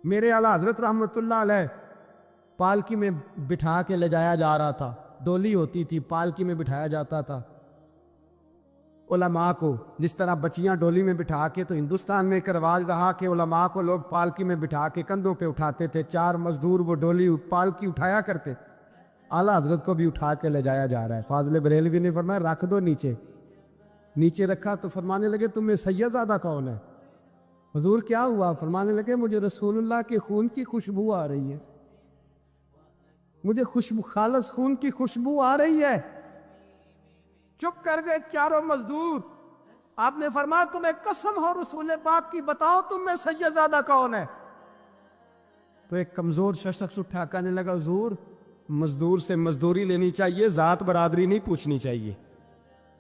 میرے اعلیٰ حضرت رحمۃ اللہ علیہ پالکی میں بٹھا کے لے جایا جا رہا تھا، ڈولی ہوتی تھی، پالکی میں بٹھایا جاتا تھا علماء کو، جس طرح بچیاں ڈولی میں بٹھا کے، تو ہندوستان میں ایک رواج رہا کہ علماء کو لوگ پالکی میں بٹھا کے کندھوں پہ اٹھاتے تھے، 4 مزدور وہ ڈولی پالکی اٹھایا کرتے۔ اعلیٰ حضرت کو بھی اٹھا کے لے جایا جا رہا ہے۔ فاضل بریلوی نے فرمایا رکھ دو نیچے۔ نیچے رکھا تو فرمانے لگے تمہیں سید زادہ کون ہے؟ حضور کیا ہوا؟ فرمانے لگے مجھے رسول اللہ کے خون کی خوشبو آ رہی ہے، مجھے خالص خون کی خوشبو آ رہی ہے۔ چپ کر گئے چاروں مزدور۔ آپ نے فرمایا تمہیں قسم ہو رسول پاک کی، بتاؤ تم میں سید زادہ کون ہے؟ تو ایک کمزور شخص اٹھا کہنے لگا حضور مزدور سے مزدوری لینی چاہیے، ذات برادری نہیں پوچھنی چاہیے۔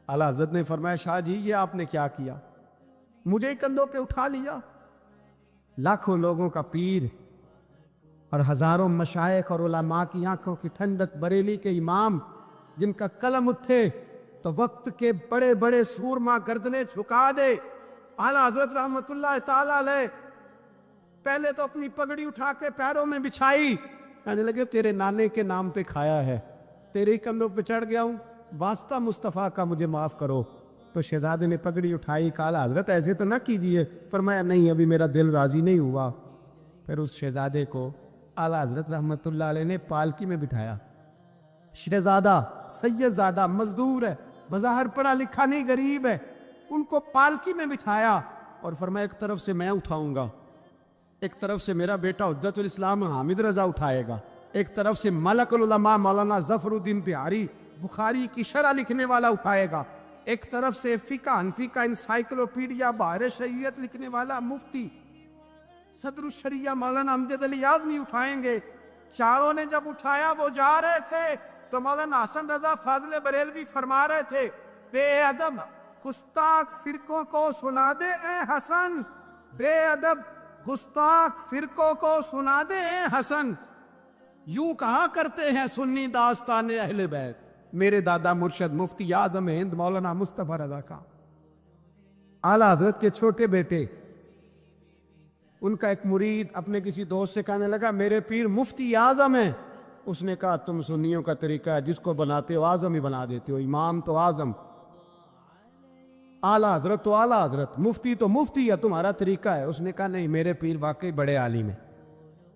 اعلیٰ حضرت نے فرمایا شاہ جی یہ آپ نے کیا کیا؟ مجھے کندھوں پہ اٹھا لیا۔ لاکھوں لوگوں کا پیر اور ہزاروں مشائخ اور علماء کی آنکھوں کی ٹھنڈک، بریلی کے امام جن کا قلم اٹھے تو وقت کے بڑے بڑے سورما گردنیں جھکا دے۔ اعلیٰ حضرت رحمت اللہ تعالی علیہ پہلے تو اپنی پگڑی اٹھا کے پیروں میں بچھائی، کہنے لگے تیرے نانے کے نام پہ کھایا ہے، تیرے کندھوں پہ چڑھ گیا ہوں، واسطہ مصطفیٰ کا مجھے معاف کرو۔ تو شہزادے نے پگڑی اٹھائی، کہا اعلیٰ حضرت ایسے تو نہ کیجیے۔ فرمایا نہیں ابھی میرا دل راضی نہیں ہوا۔ پھر اس شہزادے کو اعلیٰ حضرت رحمت اللہ علیہ نے پالکی میں بٹھایا۔ شہزادہ سید زادہ مزدور ہے، بظاہر پڑھا لکھا نہیں، غریب ہے، ان کو پالکی میں بٹھایا اور فرمایا ایک طرف سے میں اٹھاؤں گا، ایک طرف سے میرا بیٹا حجت الاسلام حامد رضا اٹھائے گا، ایک طرف سے ملک العلماء مولانا ظفر الدین بہاری بخاری کی شرح لکھنے والا اٹھائے گا، ایک طرف سے فقہ حنفی کا انسائکلوپیڈیا بحر شریعت لکھنے والا مفتی صدر الشریعہ مولانا امجد علی اعظمی اٹھائیں گے۔ چاروں نے جب اٹھایا وہ جا رہے تھے تو مولانا حسن رضا فاضل بریلوی فرما رہے تھے بے ادب گستاخ فرقوں کو سنا دے اے حسن، بے ادب گستاخ فرقوں کو سنا دے اے حسن، یوں کہا کرتے ہیں سنی داستان اہل بیت میرے دادا مرشد مفتی اعظم ہند مولانا مصطفیٰ رضا کا۔ اعلیٰ حضرت کے چھوٹے بیٹے، ان کا ایک مرید اپنے کسی دوست سے کہنے لگا میرے پیر مفتی اعظم ہیں۔ اس نے کہا تم سنیوں کا طریقہ ہے جس کو بناتے ہو اعظم ہی بنا دیتے ہو، امام تو اعظم، اعلیٰ حضرت تو اعلیٰ حضرت، مفتی تو مفتی ہے، تمہارا طریقہ ہے۔ اس نے کہا نہیں میرے پیر واقعی بڑے عالم ہیں۔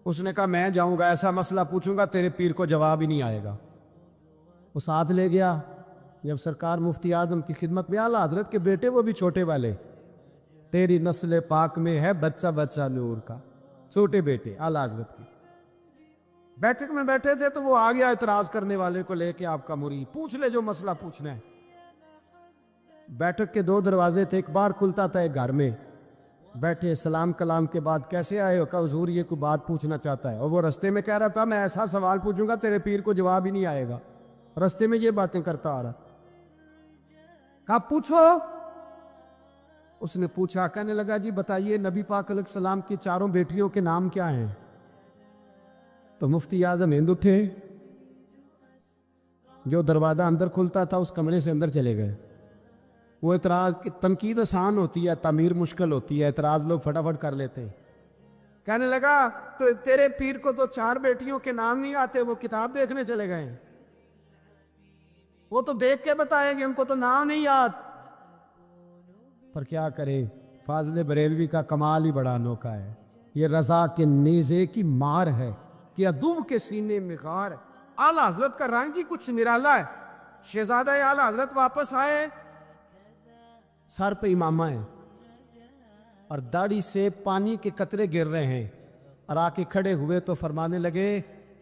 اس نے کہا میں جاؤں گا ایسا مسئلہ پوچھوں گا تیرے پیر کو جواب ہی نہیں آئے گا۔ وہ ساتھ لے گیا، جب سرکار مفتی اعظم کی خدمت میں، اعلیٰ حضرت کے بیٹے وہ بھی چھوٹے والے، تیری نسل پاک میں ہے بچہ بچہ نور کا، چھوٹے بیٹے اعلیٰ حضرت کی۔ بیٹھک میں بیٹھے تھے تو وہ آ گیا اعتراض کرنے والے کو لے کے، آپ کا مرید پوچھ لے جو مسئلہ پوچھنا ہے۔ بیٹھک کے 2 دروازے تھے، ایک بار کھلتا تھا ایک گھر میں۔ بیٹھے سلام کلام کے بعد کیسے آئے ہو؟ کہا حضور یہ کوئی بات پوچھنا چاہتا ہے، اور وہ رستے میں کہہ رہا تھا میں ایسا سوال پوچھوں گا تیرے پیر کو جواب ہی نہیں آئے گا، رستے میں یہ باتیں کرتا آ رہا۔ کہا پوچھو۔ اس نے پوچھا، کہنے لگا جی بتائیے نبی پاک علیہ السلام کی 4 بیٹیوں کے نام کیا ہیں؟ تو مفتی اعظم ہند اٹھے، جو دروازہ اندر کھلتا تھا اس کمرے سے اندر چلے گئے۔ وہ اعتراض کی تنقید آسان ہوتی ہے، تعمیر مشکل ہوتی ہے، اعتراض لوگ فٹافٹ کر لیتے ہیں۔ کہنے لگا تو تیرے پیر کو تو 4 بیٹیوں کے نام نہیں آتے، وہ کتاب دیکھنے چلے گئے ہیں، وہ تو دیکھ کے بتائیں گے، ان کو تو نام نہیں یاد۔ پر کیا کرے، فاضل بریلوی کا کمال ہی بڑا انوکھا ہے، یہ رضا کے نیزے کی مار ہے کہ عدو کے سینے میں غار ہے۔ اعلیٰ حضرت کا رنگ ہی کچھ نرالا ہے۔ شہزادہ اعلیٰ حضرت واپس آئے، سر پہ امامہ ہے اور داڑھی سے پانی کے قطرے گر رہے ہیں، اور آ کے کھڑے ہوئے تو فرمانے لگے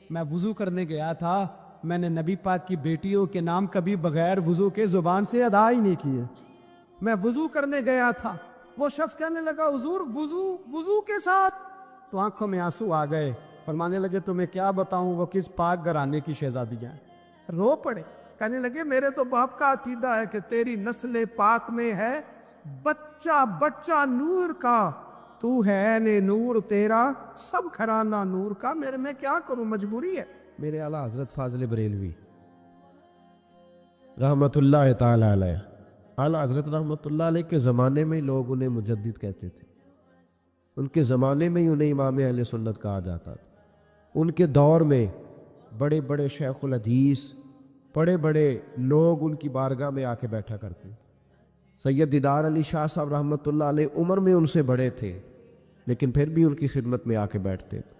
میں وضو کرنے گیا تھا، میں نے نبی پاک کی بیٹیوں کے نام کبھی بغیر وضو کے زبان سے ادا ہی نہیں کیے، میں وضو کرنے گیا تھا۔ وہ شخص کہنے لگا حضور وضو کے ساتھ؟ تو آنکھوں میں آنسو آ گئے۔ فرمانے لگے تمہیں کیا بتاؤں وہ کس پاک گھرانے کی شہزادیاں ہیں۔ رو پڑے، کہنے لگے میرے تو باپ کا عقیدہ ہے کہ تیری نسل پاک میں ہے بچہ بچہ نور کا، تو ہے نے نور تیرا سب گھرانہ نور کا، میرے میں کیا کروں، مجبوری ہے۔ میرے اعلیٰ حضرت فاضل بریلوی رحمت اللہ تعالی علیہ، اعلیٰ حضرت رحمت اللہ علیہ کے زمانے میں لوگ انہیں مجدد کہتے تھے۔ ان کے زمانے میں ہی انہیں امام اہل سنت کہا جاتا تھا۔ ان کے دور میں بڑے بڑے شیخ الحدیث، بڑے بڑے لوگ ان کی بارگاہ میں آ کے بیٹھا کرتے تھے۔ سید دیدار علی شاہ صاحب رحمۃ اللہ علیہ عمر میں ان سے بڑے تھے، لیکن پھر بھی ان کی خدمت میں آ کے بیٹھتے تھے۔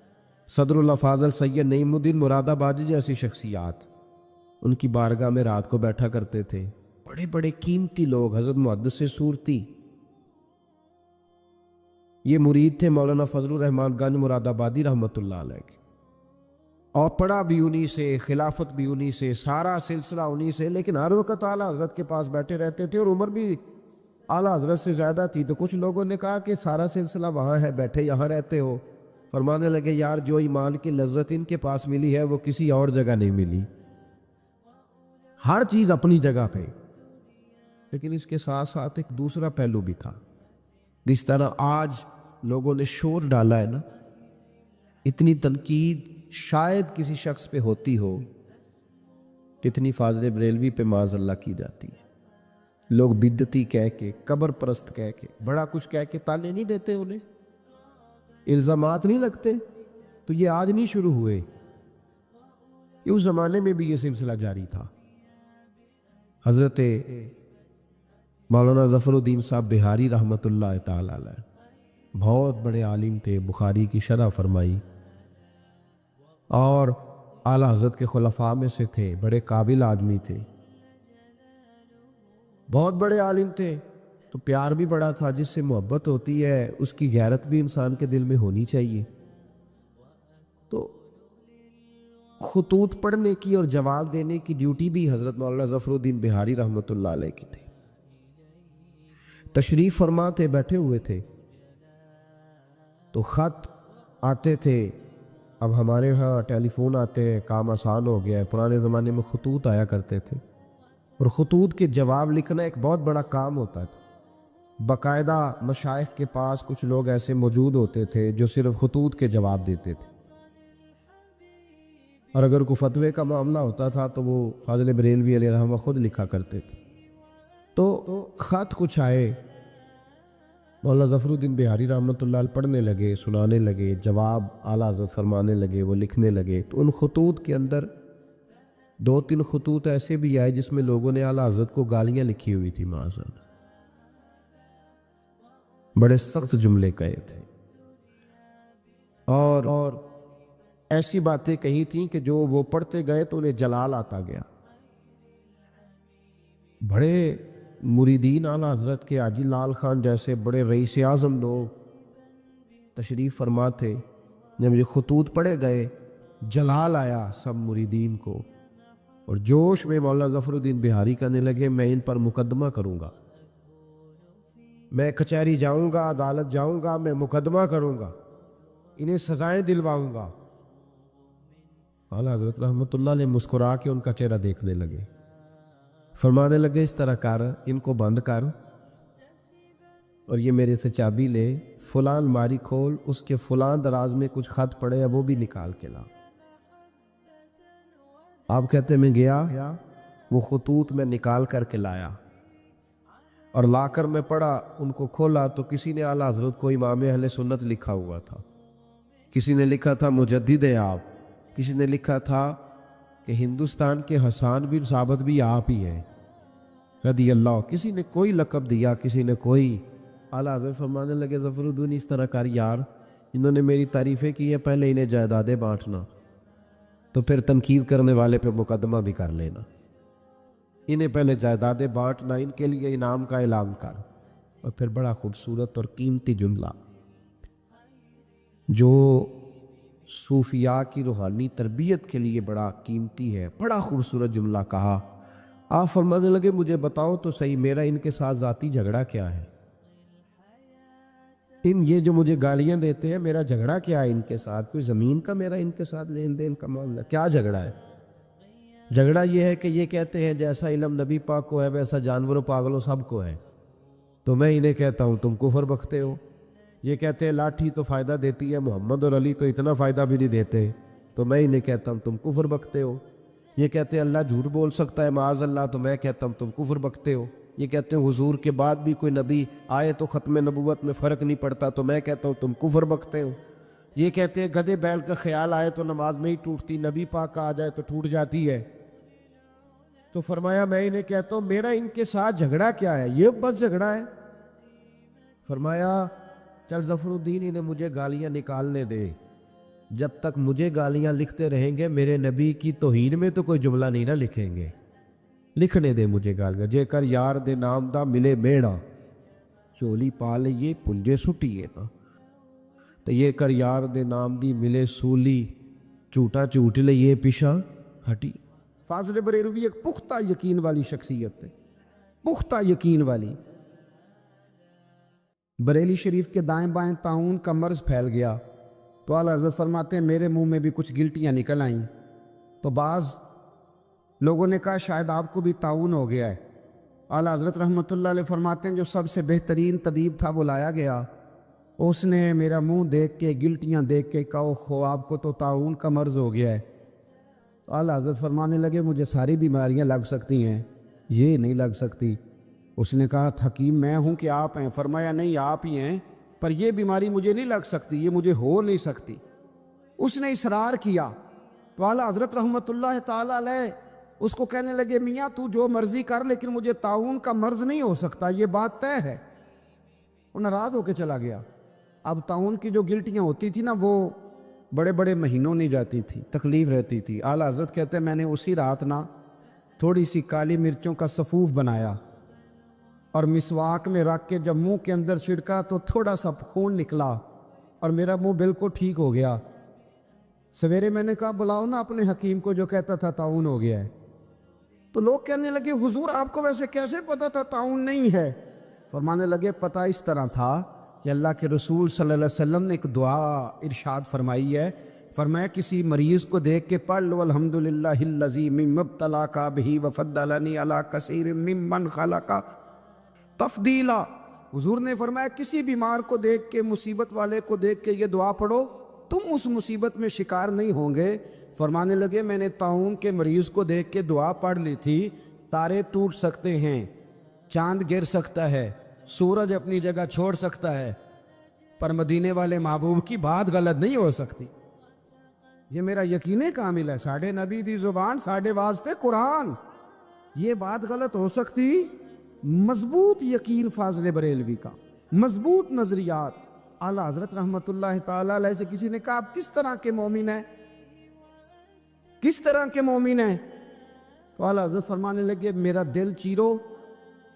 صدر اللہ فاضل سید نعیم الدین مراد آبادی جیسی شخصیات ان کی بارگاہ میں رات کو بیٹھا کرتے تھے۔ بڑے بڑے قیمتی لوگ، حضرت محدث صورتی، یہ مرید تھے مولانا فضل الرحمان گنج مراد آبادی رحمۃ اللہ علیہ کے، اور پڑھا بھی انہی سے، خلافت بھی انہی سے، سارا سلسلہ انہی سے، لیکن ہر وقت اعلیٰ حضرت کے پاس بیٹھے رہتے تھے، اور عمر بھی اعلیٰ حضرت سے زیادہ تھی۔ تو کچھ لوگوں نے کہا کہ سارا سلسلہ وہاں ہے، بیٹھے یہاں رہتے ہو۔ فرمانے لگے یار جو ایمان کی لذت ان کے پاس ملی ہے وہ کسی اور جگہ نہیں ملی، ہر چیز اپنی جگہ پہ۔ لیکن اس کے ساتھ ساتھ ایک دوسرا پہلو بھی تھا۔ جس طرح آج لوگوں نے شور ڈالا ہے نا، اتنی تنقید شاید کسی شخص پہ ہوتی ہو جتنی فاضل بریلوی پہ معاذ اللہ کی جاتی ہے۔ لوگ بدعتی کہہ کے، قبر پرست کہہ کے، بڑا کچھ کہہ کے تانے نہیں دیتے، انہیں الزامات نہیں لگتے۔ تو یہ آج نہیں شروع ہوئے، یہ اس زمانے میں بھی یہ سلسلہ جاری تھا۔ حضرت مولانا ظفر الدین صاحب بہاری رحمۃ اللہ تعالی علیہ بہت بڑے عالم تھے، بخاری کی شرح فرمائی، اور اعلیٰ حضرت کے خلفاء میں سے تھے، بڑے قابل آدمی تھے، بہت بڑے عالم تھے۔ تو پیار بھی بڑا تھا، جس سے محبت ہوتی ہے اس کی غیرت بھی انسان کے دل میں ہونی چاہیے۔ تو خطوط پڑھنے کی اور جواب دینے کی ڈیوٹی بھی حضرت مولانا ظفر الدین بہاری رحمۃ اللہ علیہ کی تھی۔ تشریف فرما تھے، بیٹھے ہوئے تھے، تو خط آتے تھے۔ اب ہمارے ہاں ٹیلی فون آتے ہیں، کام آسان ہو گیا ہے، پرانے زمانے میں خطوط آیا کرتے تھے، اور خطوط کے جواب لکھنا ایک بہت بڑا کام ہوتا تھا۔ باقاعدہ مشائخ کے پاس کچھ لوگ ایسے موجود ہوتے تھے جو صرف خطوط کے جواب دیتے تھے، اور اگر کوئی فتوے کا معاملہ ہوتا تھا تو وہ فاضل بریلوی علیہ رحمہ خود لکھا کرتے تھے۔ تو خط کچھ آئے، مولانا ظفر الدین بہاری رحمۃ اللہ علیہ پڑھنے لگے، سنانے لگے، جواب اعلیٰ حضرت فرمانے لگے، وہ لکھنے لگے۔ تو ان خطوط کے اندر 2-3 خطوط ایسے بھی آئے جس میں لوگوں نے اعلیٰ حضرت کو گالیاں لکھی ہوئی تھی، معاذ اللہ، بڑے سخت جملے کہے تھے، اور ایسی باتیں کہی تھیں کہ جو وہ پڑھتے گئے تو انہیں جلال آتا گیا۔ بڑے مریدین اعلیٰ حضرت کے، حاجی لال خان جیسے بڑے رئیس اعظم لوگ تشریف فرما تھے، جب یہ خطوط پڑھے گئے جلال آیا سب مریدین کو، اور جوش میں مولانا ظفر الدین بہاری کہنے لگے میں ان پر مقدمہ کروں گا، میں کچہری جاؤں گا، عدالت جاؤں گا، میں مقدمہ کروں گا، انہیں سزائیں دلواؤں گا۔ اعلیٰ حضرت رحمۃ اللہ علیہ مسکرا کے ان کا چہرہ دیکھنے لگے، فرمانے لگے اس طرح کر، ان کو بند کر، اور یہ میرے سے چابی لے، فلاں الماری کھول، اس کے فلاں دراز میں کچھ خط پڑے ہیں وہ بھی نکال کے لا۔ آپ کہتے میں گیا، وہ خطوط میں نکال کر کے لایا، اور لا کر میں پڑھا، ان کو کھولا تو کسی نے اعلیٰ حضرت کو امام اہل سنت لکھا ہوا تھا، کسی نے لکھا تھا مجدد آپ، کسی نے لکھا تھا کہ ہندوستان کے حسان بن ثابت بھی آپ ہی ہیں رضی اللہ، کسی نے کوئی لقب دیا، کسی نے کوئی۔ اعلیٰ حضرت فرمانے لگے ظفر الدین اس طرح کر یار، انہوں نے میری تعریفیں کی ہیں، پہلے انہیں جائیدادیں بانٹنا، تو پھر تنقید کرنے والے پہ مقدمہ بھی کر لینا، انہیں پہلے جائیدادیں بانٹنا، ان کے لیے انعام کا اعلان کر۔ اور پھر بڑا خوبصورت اور قیمتی جملہ جو صوفیاء کی روحانی تربیت کے لیے بڑا قیمتی ہے، بڑا خوبصورت جملہ کہا۔ آپ فرمانے لگے مجھے بتاؤ تو صحیح، میرا ان کے ساتھ ذاتی جھگڑا کیا ہے؟ یہ جو مجھے گالیاں دیتے ہیں، میرا جھگڑا کیا ہے ان کے ساتھ؟ کوئی زمین کا میرا ان کے ساتھ لین دین کا معاملہ؟ کیا جھگڑا ہے؟ جھگڑا یہ ہے کہ یہ کہتے ہیں جیسا علم نبی پاک کو ہے ویسا جانوروں پاگلوں سب کو ہے، تو میں انہیں کہتا ہوں تم کفر بکتے ہو۔ یہ کہتے ہیں لاٹھی تو فائدہ دیتی ہے، محمد اور علی تو اتنا فائدہ بھی نہیں دیتے، تو میں انہیں کہتا ہوں تم کفر بکتے ہو۔ یہ کہتے ہیں اللہ جھوٹ بول سکتا ہے معاذ اللہ، تو میں کہتا ہوں تم کفر بکتے ہو۔ یہ کہتے ہیں حضور کے بعد بھی کوئی نبی آئے تو ختم نبوت میں فرق نہیں پڑتا، تو میں کہتا ہوں تم کفر بکتے ہو۔ یہ کہتے ہیں گدھے بیل کا خیال آئے تو نماز نہیں ٹوٹتی، نبی پاک کا آ جائے تو ٹوٹ جاتی ہے۔ تو فرمایا میں انہیں کہتا ہوں میرا ان کے ساتھ جھگڑا کیا ہے، یہ بس جھگڑا ہے۔ فرمایا چل ظفر الدین انہیں مجھے گالیاں نکالنے دے، جب تک مجھے گالیاں لکھتے رہیں گے میرے نبی کی توہین میں تو کوئی جملہ نہیں نہ لکھیں گے، لکھنے دے مجھے گالیاں۔ جے کر یار دے نام دا ملے بیڑا، چولی پا لئیے پنجے سٹیے نا، تو یہ کر یار دے نام دی ملے سولی، جھوٹا جھوٹ لئیے پیشہ ہٹی۔ فاضل بریلوی ایک پختہ یقین والی شخصیت ہے، پختہ یقین والی۔ بریلی شریف کے دائیں بائیں طاعون کا مرض پھیل گیا تو اعلیٰ حضرت فرماتے ہیں میرے منہ میں بھی کچھ گلٹیاں نکل آئیں، تو بعض لوگوں نے کہا شاید آپ کو بھی طاعون ہو گیا ہے۔ اعلیٰ حضرت رحمۃ اللہ علیہ فرماتے ہیں جو سب سے بہترین طبیب تھا وہ لایا گیا، اس نے میرا منہ دیکھ کے گلٹیاں دیکھ کے کہا خو آپ کو تو طاعون کا مرض ہو گیا ہے۔ تو اعلیٰ حضرت فرمانے لگے مجھے ساری بیماریاں لگ سکتی ہیں، یہ نہیں لگ سکتی۔ اس نے کہا حکیم میں ہوں کہ آپ ہیں؟ فرمایا نہیں آپ ہی ہیں، پر یہ بیماری مجھے نہیں لگ سکتی، یہ مجھے ہو نہیں سکتی۔ اس نے اصرار کیا تو اعلیٰ حضرت رحمۃ اللہ تعالیٰ علیہ اس کو کہنے لگے میاں تو جو مرضی کر لیکن مجھے طاعون کا مرض نہیں ہو سکتا، یہ بات طے ہے۔ وہ ناراض ہو کے چلا گیا۔ اب طاعون کی جو گلٹیاں ہوتی تھی نا وہ بڑے بڑے مہینوں نہیں جاتی تھی، تکلیف رہتی تھی۔ اعلیٰ حضرت کہتے ہیں میں نے اسی رات نا تھوڑی سی کالی مرچوں کا سفوف بنایا اور مسواک میں رکھ کے جب منہ کے اندر چھڑکا تو تھوڑا سا خون نکلا اور میرا منہ بالکل ٹھیک ہو گیا۔ سویرے میں نے کہا بلاؤ نا اپنے حکیم کو جو کہتا تھا طاعون ہو گیا ہے۔ تو لوگ کہنے لگے حضور آپ کو ویسے کیسے پتا تھا طاعون نہیں ہے؟ فرمانے لگے پتہ اس طرح تھا کہ اللہ کے رسول صلی اللہ علیہ وسلم نے ایک دعا ارشاد فرمائی ہے، فرمایا کسی مریض کو دیکھ کے پڑھ لو الحمدللہ الذی مما ابتلاک بہ وفضلنی علی کثیر ممن خلق تفضیلا۔ حضور نے فرمایا کسی بیمار کو دیکھ کے، مصیبت والے کو دیکھ کے یہ دعا پڑھو، تم اس مصیبت میں شکار نہیں ہوں گے۔ فرمانے لگے میں نے طاعون کے مریض کو دیکھ کے دعا پڑھ لی تھی، تارے ٹوٹ سکتے ہیں، چاند گر سکتا ہے، سورج اپنی جگہ چھوڑ سکتا ہے، پر مدینے والے محبوب کی بات غلط نہیں ہو سکتی۔ یہ میرا یقین کامل ہے، ساڑھے نبی دی زبان ساڑھے واسطے قرآن، یہ بات غلط ہو سکتی؟ مضبوط یقین فاضل بریلوی کا، مضبوط نظریات۔ اعلیٰ حضرت رحمۃ اللہ تعالیٰ علیہ سے کسی نے کہا آپ کس طرح کے مومن ہیں، کس طرح کے مومن ہیں؟ تو اعلیٰ حضرت فرمانے لگے میرا دل چیرو،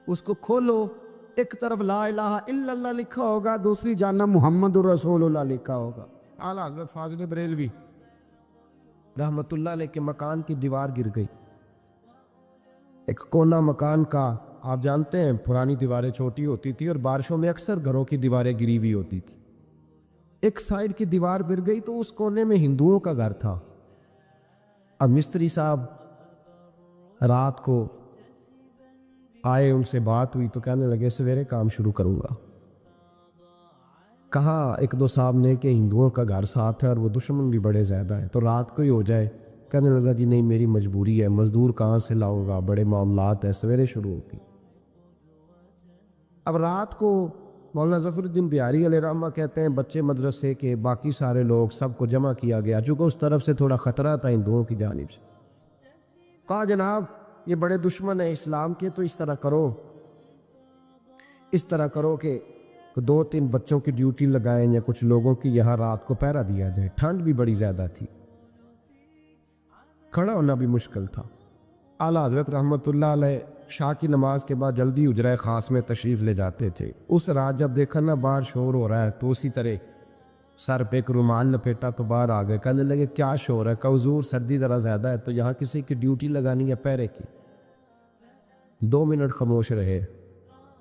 اس کو کھولو، ایک طرف لا الہ الا اللہ لکھا ہوگا، دوسری جانب محمد الرسول اللہ لکھا ہوگا۔ اعلیٰ حضرت فاضل بریلوی رحمۃ اللہ علیہ کے مکان کی دیوار گر گئی، ایک کونا مکان کا، آپ جانتے ہیں پرانی دیواریں چھوٹی ہوتی تھی اور بارشوں میں اکثر گھروں کی دیواریں گری ہوئی ہوتی تھی۔ ایک سائیڈ کی دیوار گر گئی تو اس کونے میں ہندوؤں کا گھر تھا۔ اب مستری صاحب رات کو آئے، ان سے بات ہوئی تو کہنے لگے سویرے کام شروع کروں گا۔ کہا ایک دو صاحب نے کہ ہندوؤں کا گھر ساتھ ہے اور وہ دشمن بھی بڑے زیادہ ہیں، تو رات کو ہی ہو جائے۔ کہنے لگا جی نہیں میری مجبوری ہے، مزدور کہاں سے لاؤں گا، بڑے معاملات ہیں، سویرے شروع ہوگی۔ اب رات کو مولانا ظفر الدین بہاری علیہ رحمہ کہتے ہیں بچے مدرسے کے باقی سارے لوگ سب کو جمع کیا گیا، چونکہ اس طرف سے تھوڑا خطرہ تھا ہندوؤں کی جانب سے۔ کہا جناب یہ بڑے دشمن ہیں اسلام کے، تو اس طرح کرو، اس طرح کرو کہ دو تین بچوں کی ڈیوٹی لگائیں یا کچھ لوگوں کی یہاں رات کو پہرا دیا جائے۔ ٹھنڈ بھی بڑی زیادہ تھی، کھڑا ہونا بھی مشکل تھا۔ اعلیٰ حضرت رحمۃ اللہ علیہ شاہ کی نماز کے بعد جلدی حجرہ خاص میں تشریف لے جاتے تھے۔ اس رات جب دیکھا نا باہر شور ہو رہا ہے تو اسی طرح سر پہ ایک رومال لپیٹا تو باہر آ گئے۔ کہنے لگے کیا شور ہے؟ کہ حضور سردی ذرا زیادہ ہے تو یہاں کسی کی ڈیوٹی لگانی ہے پہرے کی۔ 2 منٹ خاموش رہے،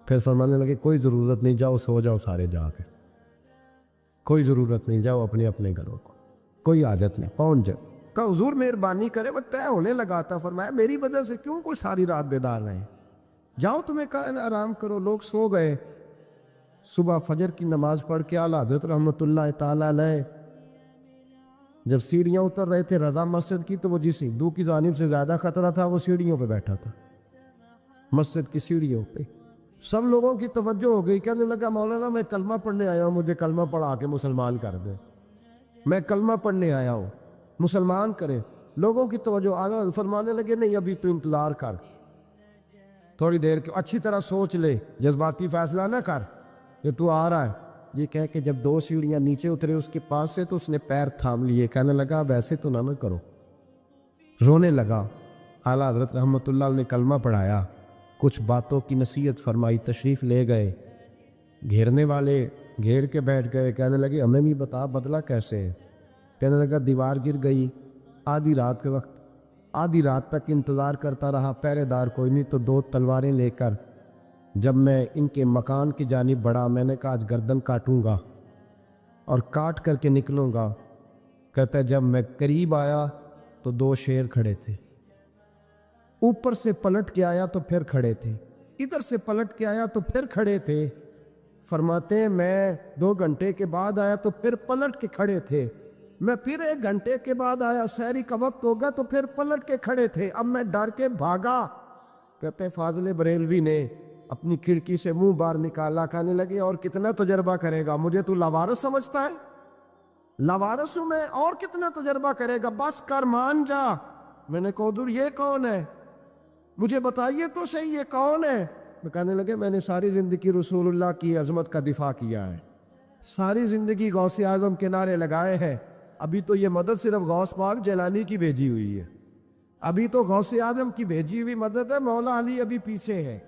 پھر فرمانے لگے کوئی ضرورت نہیں، جاؤ سو جاؤ سارے جا کے، کوئی ضرورت نہیں، جاؤ اپنے اپنے گھروں کو، کوئی حاجت نہیں، پہنچ جاؤ۔ کہ حضور مہربانی کرے، وہ طے ہونے لگا تھا۔ فرمایا میری وجہ سے کیوں کوئی ساری رات بیدار رہے، جاؤ تمہیں کہا آرام کرو۔ لوگ سو گئے۔ صبح فجر کی نماز پڑھ کے اعلیٰ حضرت رحمۃ اللہ تعالیٰ علیہ جب سیڑھیاں اتر رہے تھے رضا مسجد کی، تو وہ جس ہندو کی جانب سے زیادہ خطرہ تھا وہ سیڑھیوں پہ بیٹھا تھا۔ مسجد کی سیڑھیوں پہ. سب لوگوں کی توجہ ہو گئی. کہنے لگا مولانا میں کلمہ پڑھنے آیا ہوں, مجھے کلمہ پڑھا کے مسلمان کر دے. میں کلمہ پڑھنے آیا ہوں, مسلمان کرے. لوگوں کی توجہ آگا فرمانے لگے نہیں ابھی تو انتظار کر, تھوڑی دیر کے اچھی طرح سوچ لے, جذباتی فیصلہ نہ کر کہ تو آ رہا ہے. یہ کہہ کے جب 2 سیڑھیاں نیچے اترے اس کے پاس سے تو اس نے پیر تھام لیے. کہنے لگا اب ایسے تو نہ کرو. رونے لگا. اعلیٰ حضرت رحمۃ اللہ علیہ نے کلمہ پڑھایا, کچھ باتوں کی نصیحت فرمائی, تشریف لے گئے. گھیرنے والے گھیر کے بیٹھ گئے. کہنے لگے ہمیں بھی بتا بدلہ کیسے ہے. کہنے لگا دیوار گر گئی آدھی رات کے وقت, آدھی رات تک انتظار کرتا رہا, پہرے دار کوئی نہیں, تو 2 تلواریں لے کر جب میں ان کے مکان کی جانب بڑھا, میں نے کہا آج گردن کاٹوں گا اور کاٹ کر کے نکلوں گا. کہتا ہے جب میں قریب آیا تو 2 شیر کھڑے تھے, اوپر سے پلٹ کے آیا تو پھر کھڑے تھے, ادھر سے پلٹ کے آیا تو پھر کھڑے تھے. فرماتے ہیں میں 2 گھنٹے کے بعد آیا تو پھر پلٹ کے کھڑے تھے. میں پھر 1 گھنٹے کے بعد آیا, سحری کا وقت ہوگا تو پھر پلٹ کے کھڑے تھے. اب میں ڈر کے بھاگا. کہتے فاضل بریلوی نے اپنی کھڑکی سے منہ باہر نکالا. کہنے لگے اور کتنا تجربہ کرے گا, مجھے تو لاوارث سمجھتا ہے؟ لاوارث ہوں میں, اور کتنا تجربہ کرے گا, بس کر مان جا. میں نے کہا حضور یہ کون ہے, مجھے بتائیے تو صحیح یہ کون ہے. میں کہنے لگے میں نے ساری زندگی رسول اللہ کی عظمت کا دفاع کیا ہے, ساری زندگی غوث اعظم کے نعرے لگائے ہیں. ابھی تو یہ مدد صرف غوث پاک جیلانی کی بھیجی ہوئی ہے, ابھی تو غوث اعظم کی بھیجی ہوئی مدد ہے. مولا علی ابھی پیچھے ہے,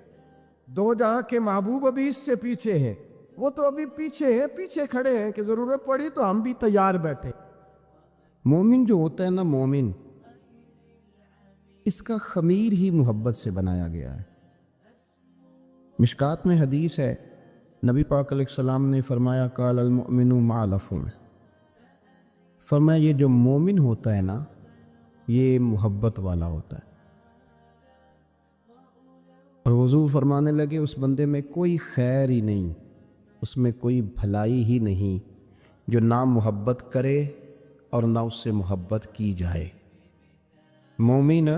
2 جہاں کے محبوب ابھی اس سے پیچھے ہیں, وہ تو ابھی پیچھے ہیں, پیچھے کھڑے ہیں کہ ضرورت پڑی تو ہم بھی تیار بیٹھے. مومن جو ہوتا ہے نا, مومن اس کا خمیر ہی محبت سے بنایا گیا ہے. مشکات میں حدیث ہے, نبی پاک علیہ السلام نے فرمایا قال المؤمن مع العفو, فرمایا یہ جو مومن ہوتا ہے نا یہ محبت والا ہوتا ہے. اور حضور فرمانے لگے اس بندے میں کوئی خیر ہی نہیں, اس میں کوئی بھلائی ہی نہیں جو نہ محبت کرے اور نہ اس سے محبت کی جائے. مومن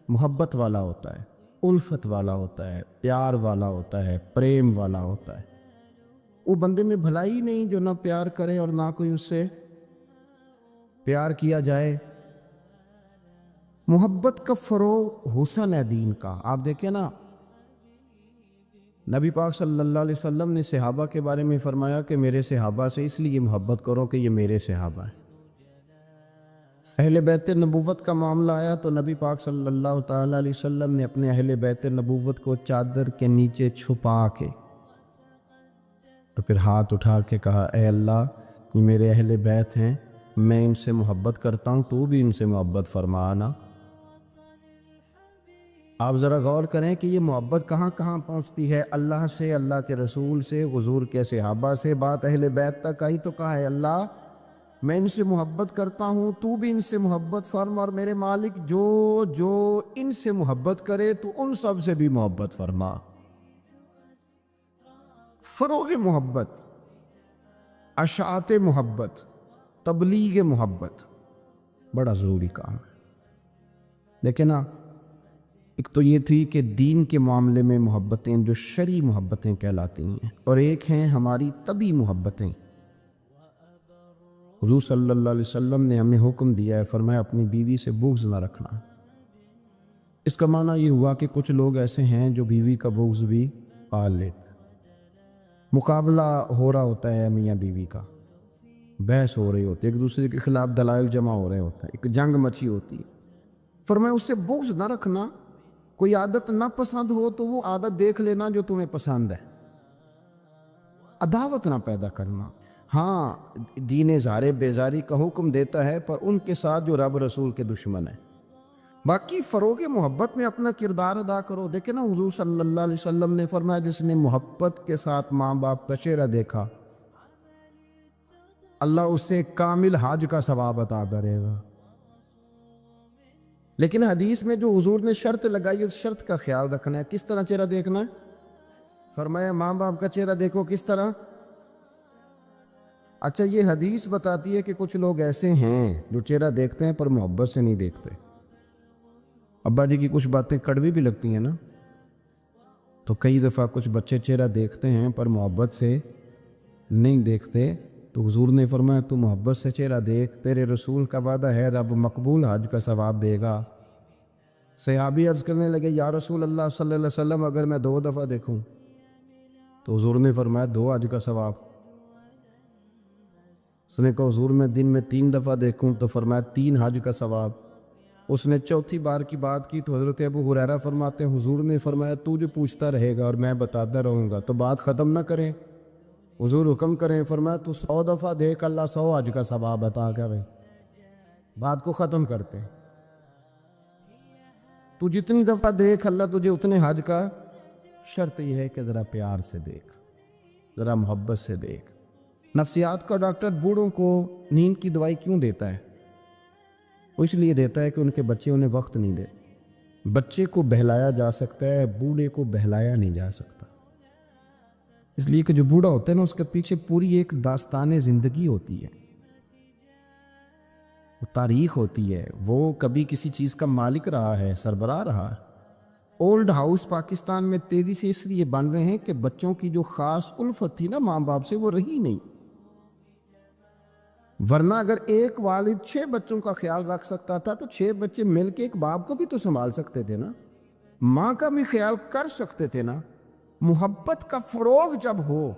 محبت والا ہوتا ہے, الفت والا ہوتا ہے, پیار والا ہوتا ہے, پریم والا ہوتا ہے. وہ بندے میں بھلائی نہیں جو نہ پیار کرے اور نہ کوئی اس سے پیار کیا جائے. محبت کا فروغ حسن ہے دین کا. آپ دیکھیں نا, نبی پاک صلی اللہ علیہ وسلم نے صحابہ کے بارے میں فرمایا کہ میرے صحابہ سے اس لیے محبت کرو کہ یہ میرے صحابہ ہیں. اہل بیت نبوت کا معاملہ آیا تو نبی پاک صلی اللہ تعالیٰ علیہ وسلم نے اپنے اہل بیت نبوت کو چادر کے نیچے چھپا کے اور پھر ہاتھ اٹھا کے کہا اے اللہ یہ میرے اہل بیت ہیں, میں ان سے محبت کرتا ہوں, تو بھی ان سے محبت فرمانا. آپ ذرا غور کریں کہ یہ محبت کہاں کہاں پہنچتی ہے, اللہ سے, اللہ کے رسول سے, حضور کے صحابہ سے, بات اہل بیت تک آئی تو کہا ہے اللہ میں ان سے محبت کرتا ہوں, تو بھی ان سے محبت فرما, اور میرے مالک جو جو ان سے محبت کرے تو ان سب سے بھی محبت فرما. فروغ محبت, اشاعت محبت, تبلیغ محبت بڑا ضروری کام ہے. لیکن نا ایک تو یہ تھی کہ دین کے معاملے میں محبتیں جو شرعی محبتیں کہلاتی ہیں, اور ایک ہیں ہماری طبعی محبتیں. حضور صلی اللہ علیہ وسلم نے ہمیں حکم دیا ہے, فرمایا اپنی بیوی سے بغض نہ رکھنا. اس کا معنی یہ ہوا کہ کچھ لوگ ایسے ہیں جو بیوی کا بغض بھی پال لیتے. مقابلہ ہو رہا ہوتا ہے میاں بیوی کا, بحث ہو رہی ہوتی ہے, ایک دوسرے کے خلاف دلائل جمع ہو رہے ہوتے ہیں, ایک جنگ مچی ہوتی ہے. فرمایا اس سے بغض نہ رکھنا. کوئی عادت نہ پسند ہو تو وہ عادت دیکھ لینا جو تمہیں پسند ہے, عداوت نہ پیدا کرنا. ہاں دین اظہار بیزاری کا حکم دیتا ہے پر ان کے ساتھ جو رب رسول کے دشمن ہیں. باقی فروغ محبت میں اپنا کردار ادا کرو. دیکھیں نا حضور صلی اللہ علیہ وسلم نے فرمایا جس نے محبت کے ساتھ ماں باپ کا چہرہ دیکھا اللہ اسے کامل حج کا ثواب عطا کرے گا. لیکن حدیث میں جو حضور نے شرط لگائی اس شرط کا خیال رکھنا ہے. کس طرح چہرہ دیکھنا ہے؟ فرمایا ماں باپ کا چہرہ دیکھو. کس طرح؟ اچھا یہ حدیث بتاتی ہے کہ کچھ لوگ ایسے ہیں جو چہرہ دیکھتے ہیں پر محبت سے نہیں دیکھتے. ابا جی کی کچھ باتیں کڑوی بھی لگتی ہیں نا, تو کئی دفعہ کچھ بچے چہرہ دیکھتے ہیں پر محبت سے نہیں دیکھتے، تو حضور نے فرمایا تو محبت سے چہرہ دیکھ، تیرے رسول کا وعدہ ہے رب مقبول حج کا ثواب دے گا۔ صحابی عرض کرنے لگے یا رسول اللہ صلی اللہ علیہ وسلم اگر میں 2 دفعہ دیکھوں؟ تو حضور نے فرمایا 2 حج کا ثواب۔ اس نے کہا حضور میں دن میں 3 دفعہ دیکھوں؟ تو فرمایا 3 حج کا ثواب۔ اس نے چوتھی بار کی بات کی تو حضرت ابو ہریرہ فرماتے ہیں حضور نے فرمایا تو جو پوچھتا رہے گا اور میں بتاتا رہوں گا تو بات ختم نہ کریں۔ حضور حکم کریں، فرمایا تو 100 دفعہ دیکھ، اللہ 100 حج کا ثواب عطا کرے۔ بات کو ختم کرتے ہیں۔ تو جتنی دفعہ دیکھ اللہ تجھے اتنے حج کا، شرط یہ ہے کہ ذرا پیار سے دیکھ، ذرا محبت سے دیکھ۔ نفسیات کا ڈاکٹر بوڑھوں کو نیند کی دوائی کیوں دیتا ہے؟ وہ اس لیے دیتا ہے کہ ان کے بچے انہیں وقت نہیں دے۔ بچے کو بہلایا جا سکتا ہے، بوڑھے کو بہلایا نہیں جا سکتا، اس لیے کہ جو بوڑھا ہوتا ہے نا اس کے پیچھے پوری ایک داستان زندگی ہوتی ہے، وہ تاریخ ہوتی ہے، وہ کبھی کسی چیز کا مالک رہا ہے، سربراہ رہا ہے۔ اولڈ ہاؤس پاکستان میں تیزی سے اس لیے بن رہے ہیں کہ بچوں کی جو خاص الفت تھی نا ماں باپ سے وہ رہی نہیں، ورنہ اگر ایک والد 6 بچوں کا خیال رکھ سکتا تھا تو 6 بچے مل کے ایک باپ کو بھی تو سنبھال سکتے تھے نا، ماں کا بھی خیال کر سکتے تھے نا۔ محبت کا فروغ جب ہو،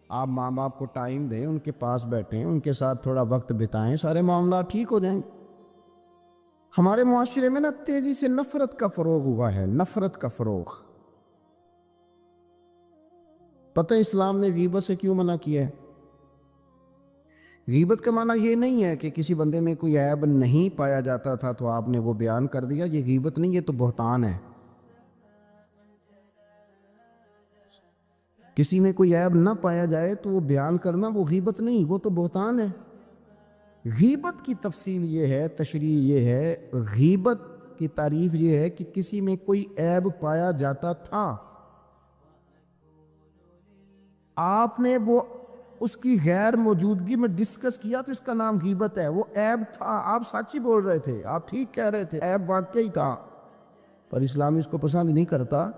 آپ ماں باپ کو ٹائم دیں، ان کے پاس بیٹھیں، ان کے ساتھ تھوڑا وقت بتائیں، سارے معاملات ٹھیک ہو جائیں۔ ہمارے معاشرے میں نا تیزی سے نفرت کا فروغ ہوا ہے، نفرت کا فروغ۔ پتہ اسلام نے غیبت سے کیوں منع کیا ہے؟ غیبت کا معنی یہ نہیں ہے کہ کسی بندے میں کوئی عیب نہیں پایا جاتا تھا تو آپ نے وہ بیان کر دیا، یہ غیبت نہیں، یہ تو بہتان ہے۔ کسی میں کوئی عیب نہ پایا جائے تو وہ بیان کرنا وہ غیبت نہیں، وہ تو بہتان ہے۔ غیبت کی تفصیل یہ ہے، تشریح یہ ہے، غیبت کی تعریف یہ ہے کہ کسی میں کوئی عیب پایا جاتا تھا، آپ نے وہ اس کی غیر موجودگی میں ڈسکس کیا تو اس کا نام غیبت ہے۔ وہ عیب تھا، آپ سچ ہی بول رہے تھے، آپ ٹھیک کہہ رہے تھے، عیب واقعی تھا، پر اسلام اس کو پسند نہیں کرتا۔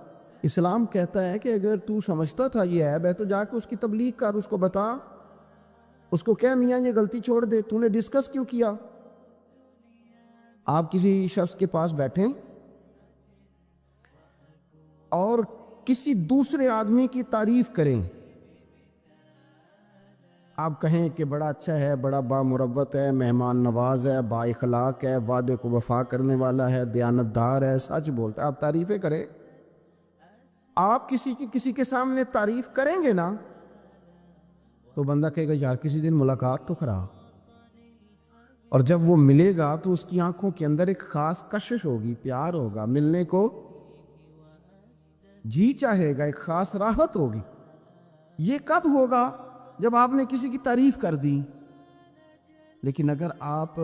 اسلام کہتا ہے کہ اگر تو سمجھتا تھا یہ عیب ہے تو جا کے اس کی تبلیغ کر، اس کو بتا، اس کو کہہ میاں یہ غلطی چھوڑ دے، تو نے ڈسکس کیوں کیا؟ آپ کسی شخص کے پاس بیٹھیں اور کسی دوسرے آدمی کی تعریف کریں، آپ کہیں کہ بڑا اچھا ہے، بڑا بامروت ہے، مہمان نواز ہے، با اخلاق ہے، وعدے کو وفا کرنے والا ہے، دیانتدار ہے، سچ بولتا ہے، آپ تعریفیں کریں۔ آپ کسی کے سامنے تعریف کریں گے نا تو بندہ کہے گا یار کسی دن ملاقات تو کرا، اور جب وہ ملے گا تو اس کی آنکھوں کے اندر ایک خاص کشش ہوگی، پیار ہوگا، ملنے کو جی چاہے گا، ایک خاص راحت ہوگی۔ یہ کب ہوگا؟ جب آپ نے کسی کی تعریف کر دی۔ لیکن اگر آپ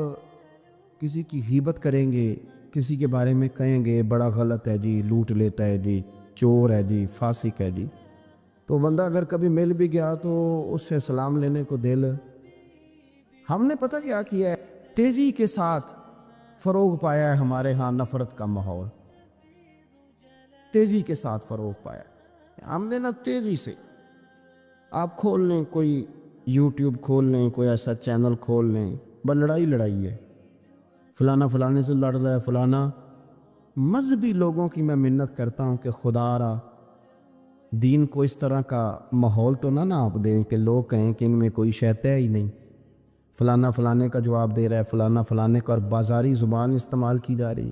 کسی کی غیبت کریں گے، کسی کے بارے میں کہیں گے بڑا غلط ہے جی، لوٹ لیتا ہے جی، چور ہے جی، فاسق ہے جی، تو بندہ اگر کبھی مل بھی گیا تو اس سے سلام لینے کو دل۔ ہم نے پتہ کیا کیا ہے؟ تیزی کے ساتھ فروغ پایا ہے ہمارے ہاں نفرت کا ماحول، تیزی کے ساتھ فروغ پایا ہے ہم نے نا، تیزی سے۔ آپ کھول لیں، کوئی یوٹیوب کھول لیں، کوئی ایسا چینل کھول لیں، بس لڑائی ہے، فلانا فلانے سے لڑ رہا ہے، فلانا۔ مذہبی لوگوں کی میں منت کرتا ہوں کہ خدا را دین کو اس طرح کا ماحول تو نہ آپ دیں کہ لوگ کہیں کہ ان میں کوئی شیطان ہی نہیں، فلانا فلانے کا جواب دے رہا ہے، فلانا فلانے کا، اور بازاری زبان استعمال کی جا رہی۔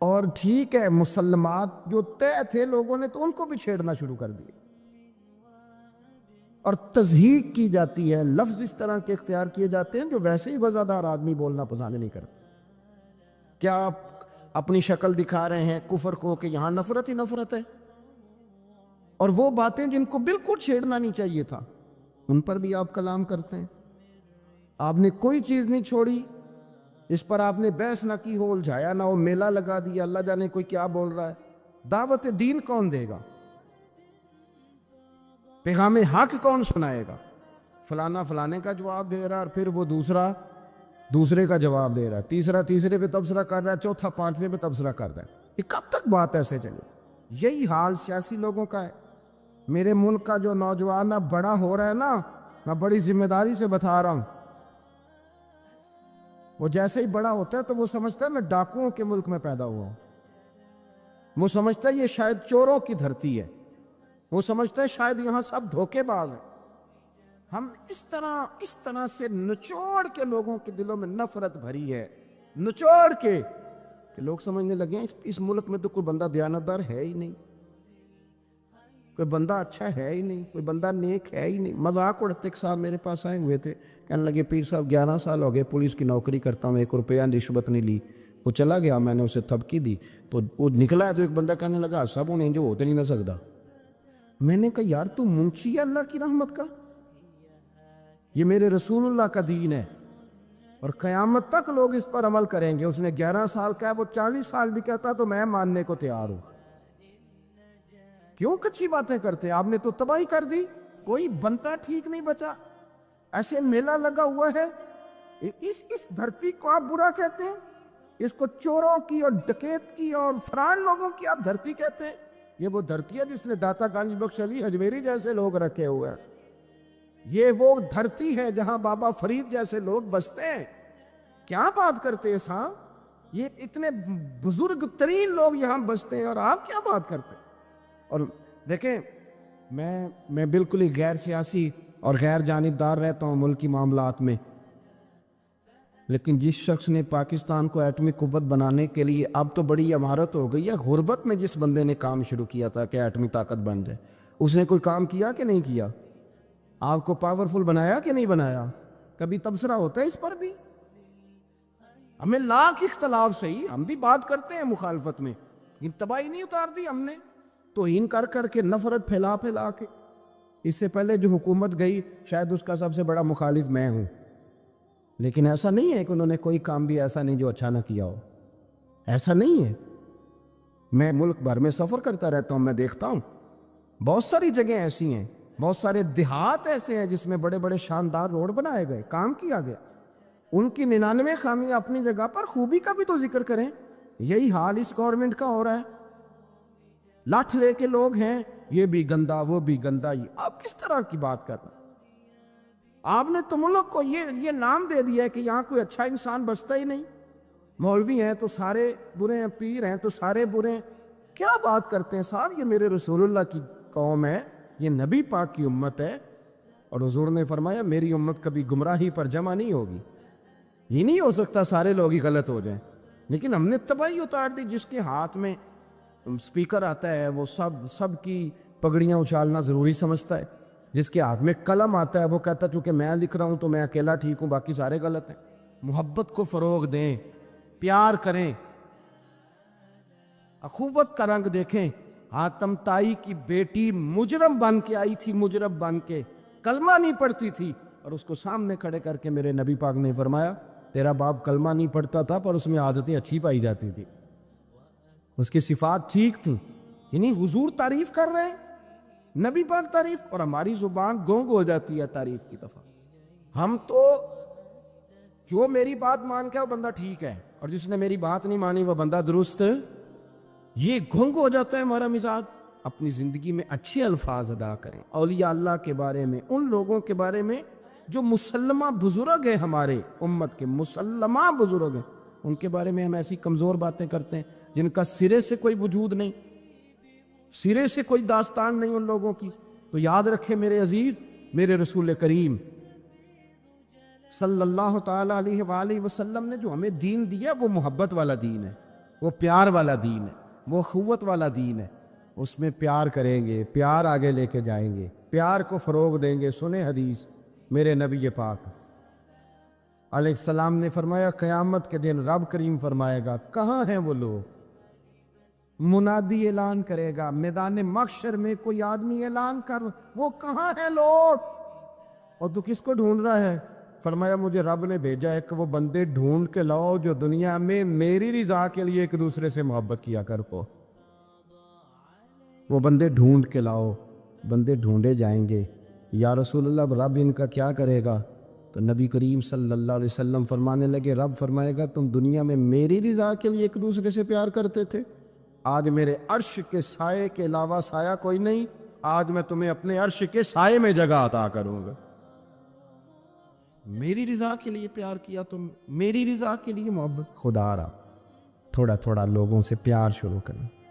اور ٹھیک ہے، مسلمات جو طے تھے لوگوں نے تو ان کو بھی چھیڑنا شروع کر دیا، اور تضحیق کی جاتی ہے، لفظ اس طرح کے اختیار کیے جاتے ہیں جو ویسے ہی وزادار آدمی بولنا پسند نہیں کرتا۔ کیا آپ اپنی شکل دکھا رہے ہیں کفر کو کہ یہاں نفرت ہی نفرت ہے، اور وہ باتیں جن کو بالکل چھیڑنا نہیں چاہیے تھا ان پر بھی آپ کلام کرتے ہیں۔ آپ نے کوئی چیز نہیں چھوڑی اس پر آپ نے بحث نہ کی ہو، الجھایا نہ ہو، میلہ لگا دیا، اللہ جانے کوئی کیا بول رہا ہے۔ دعوت دین کون دے گا؟ پیغام حق کون سنائے گا؟ فلانا فلانے کا جواب دے رہا ہے، اور پھر وہ دوسرے کا جواب دے رہا ہے، تیسرے پہ تبصرہ کر رہا ہے، چوتھا 5ویں پہ تبصرہ کر رہا ہے۔ یہ کب تک بات ایسے چلے؟ یہی حال سیاسی لوگوں کا ہے. میرے ملک کا جو نوجوان اب بڑا ہو رہا ہے نا، میں بڑی ذمہ داری سے بتا رہا ہوں، وہ جیسے ہی بڑا ہوتا ہے تو وہ سمجھتا ہے میں ڈاکوؤں کے ملک میں پیدا ہوا ہوں. وہ سمجھتا ہے یہ شاید چوروں کی دھرتی ہے. وہ سمجھتا ہے شاید یہاں سب دھوکے باز ہیں. ہم اس طرح سے نچوڑ کے لوگوں کے دلوں میں نفرت بھری ہے، نچوڑ کے کہ لوگ سمجھنے لگے ہیں اس ملک میں تو کوئی بندہ دیانتدار ہے ہی نہیں، کوئی بندہ اچھا ہے ہی نہیں، کوئی بندہ نیک ہے ہی نہیں. مذاق اڑاتے ایک صاحب میرے پاس آئے ہوئے تھے، کہنے لگے پیر صاحب 11 سال ہو گئے پولیس کی نوکری کرتا ہوں، 1 روپیہ رشوت نہیں لی. وہ چلا گیا، میں نے اسے تھپکی دی تو وہ نکلا ہے تو ایک بندہ کہنے لگا سب انہیں جو ہوتے نہیں نہ سکتا. میں نے کہا یار تو منشی ہے اللہ کی رحمت کا، یہ میرے رسول اللہ کا دین ہے اور قیامت تک لوگ اس پر عمل کریں گے. اس نے 11 سال کا ہے، وہ 40 سال بھی کہتا تو میں ماننے کو تیار ہوں. کیوں کچھی باتیں کرتے ہیں؟ آپ نے تو تباہی کر دی، کوئی بنتا ٹھیک نہیں بچا. ایسے میلہ لگا ہوا ہے، اس دھرتی کو آپ برا کہتے ہیں، اس کو چوروں کی اور ڈکیت کی اور فران لوگوں کی آپ دھرتی کہتے ہیں. یہ وہ دھرتی ہے جس نے داتا گنج بخش علی حجویری جیسے لوگ رکھے ہوئے ہیں. یہ وہ دھرتی ہے جہاں بابا فرید جیسے لوگ بستے ہیں. کیا بات کرتے ہیں صاحب؟ یہ اتنے بزرگ ترین لوگ یہاں بستے ہیں اور آپ کیا بات کرتے ہیں؟ اور دیکھیں میں بالکل ہی غیر سیاسی اور غیر جانبدار رہتا ہوں ملکی معاملات میں، لیکن جس شخص نے پاکستان کو ایٹمی قوت بنانے کے لیے، اب تو بڑی عمارت ہو گئی ہے، غربت میں جس بندے نے کام شروع کیا تھا کہ ایٹمی طاقت بن جائے، اس نے کوئی کام کیا کہ نہیں کیا؟ آپ کو پاورفل بنایا کہ نہیں بنایا؟ کبھی تبصرہ ہوتا ہے اس پر بھی؟ ہمیں لاکھ اختلاف صحیح، ہم بھی بات کرتے ہیں مخالفت میں، لیکن تباہی نہیں اتار دی ہم نے توہین کر کر کے، نفرت پھیلا پھیلا کے. اس سے پہلے جو حکومت گئی شاید اس کا سب سے بڑا مخالف میں ہوں، لیکن ایسا نہیں ہے کہ انہوں نے کوئی کام بھی ایسا نہیں جو اچھا نہ کیا ہو. ایسا نہیں ہے. میں ملک بھر میں سفر کرتا رہتا ہوں، میں دیکھتا ہوں بہت ساری جگہیں ایسی ہیں، بہت سارے دیہات ایسے ہیں جس میں بڑے بڑے شاندار روڈ بنائے گئے، کام کیا گیا. ان کی 99 خامیاں اپنی جگہ پر، خوبی کا بھی تو ذکر کریں. یہی حال اس گورنمنٹ کا ہو رہا ہے. لاٹھ لے کے لوگ ہیں، یہ بھی گندا وہ بھی گندا. یہ آپ کس طرح کی بات کر رہے ہیں؟ آپ نے تو ملک کو یہ نام دے دیا ہے کہ یہاں کوئی اچھا انسان بستا ہی نہیں. مولوی ہیں تو سارے برے ہیں، پیر ہیں تو سارے برے ہیں. کیا بات کرتے ہیں صاحب؟ یہ میرے رسول اللہ کی قوم ہے، یہ نبی پاک کی امت ہے، اور حضور نے فرمایا میری امت کبھی گمراہی پر جمع نہیں ہوگی. یہ نہیں ہو سکتا سارے لوگ ہی غلط ہو جائیں. لیکن ہم نے تباہی اتار دی. جس کے ہاتھ میں سپیکر آتا ہے وہ سب کی پگڑیاں اچھالنا ضروری سمجھتا ہے. جس کے ہاتھ میں قلم آتا ہے وہ کہتا چونکہ میں لکھ رہا ہوں تو میں اکیلا ٹھیک ہوں، باقی سارے غلط ہیں. محبت کو فروغ دیں، پیار کریں، اخوت کا رنگ دیکھیں. حاتم طائی کی بیٹی مجرم بن کے آئی تھی، مجرم بن کے کلمہ نہیں پڑھتی تھی، اور اس کو سامنے کھڑے کر کے میرے نبی پاک نے فرمایا تیرا باپ کلمہ نہیں پڑھتا تھا پر اس میں عادتیں اچھی پائی جاتی تھی، اس کی صفات ٹھیک تھیں. یعنی حضور تعریف کر رہے ہیں، نبی پاک تعریف، اور ہماری زبان گونگ ہو جاتی ہے تعریف کی دفعہ. ہم تو جو میری بات مان کے وہ بندہ ٹھیک ہے، اور جس نے میری بات نہیں مانی وہ بندہ درست، یہ گونگ ہو جاتا ہے ہمارا مزاج. اپنی زندگی میں اچھے الفاظ ادا کریں. اولیاء اللہ کے بارے میں، ان لوگوں کے بارے میں جو مسلمہ بزرگ ہیں، ہمارے امت کے مسلمہ بزرگ ہیں، ان کے بارے میں ہم ایسی کمزور باتیں کرتے ہیں جن کا سرے سے کوئی وجود نہیں، سرے سے کوئی داستان نہیں ان لوگوں کی. تو یاد رکھیں میرے عزیز، میرے رسول کریم صلی اللہ تعالیٰ علیہ وآلہ وسلم نے جو ہمیں دین دیا وہ محبت والا دین ہے، وہ پیار والا دین ہے، وہ اخوت والا دین ہے. اس میں پیار کریں گے، پیار آگے لے کے جائیں گے، پیار کو فروغ دیں گے. سنیں حدیث میرے نبی پاک علیہ السلام نے فرمایا قیامت کے دن رب کریم فرمائے گا کہاں ہیں وہ لوگ؟ منادی اعلان کرے گا میدان محشر میں، کوئی آدمی اعلان کر وہ کہاں ہیں لوگ؟ اور تو کس کو ڈھونڈ رہا ہے؟ فرمایا مجھے رب نے بھیجا ہے کہ وہ بندے ڈھونڈ کے لاؤ جو دنیا میں میری رضا کے لیے ایک دوسرے سے محبت کیا کر کو. وہ بندے ڈھونڈ کے لاؤ. بندے ڈھونڈے جائیں گے. یا رسول اللہ رب ان کا کیا کرے گا؟ تو نبی کریم صلی اللہ علیہ وسلم فرمانے لگے رب فرمائے گا تم دنیا میں میری رضا کے لیے ایک دوسرے سے پیار کرتے تھے، آج میرے عرش کے سائے کے علاوہ سایہ کوئی نہیں، آج میں تمہیں اپنے عرش کے سائے میں جگہ عطا کروں گا۔ میری رضا کے لیے پیار کیا تم، میری رضا کے لیے محبت، خدا را تھوڑا تھوڑا لوگوں سے پیار شروع کرنا۔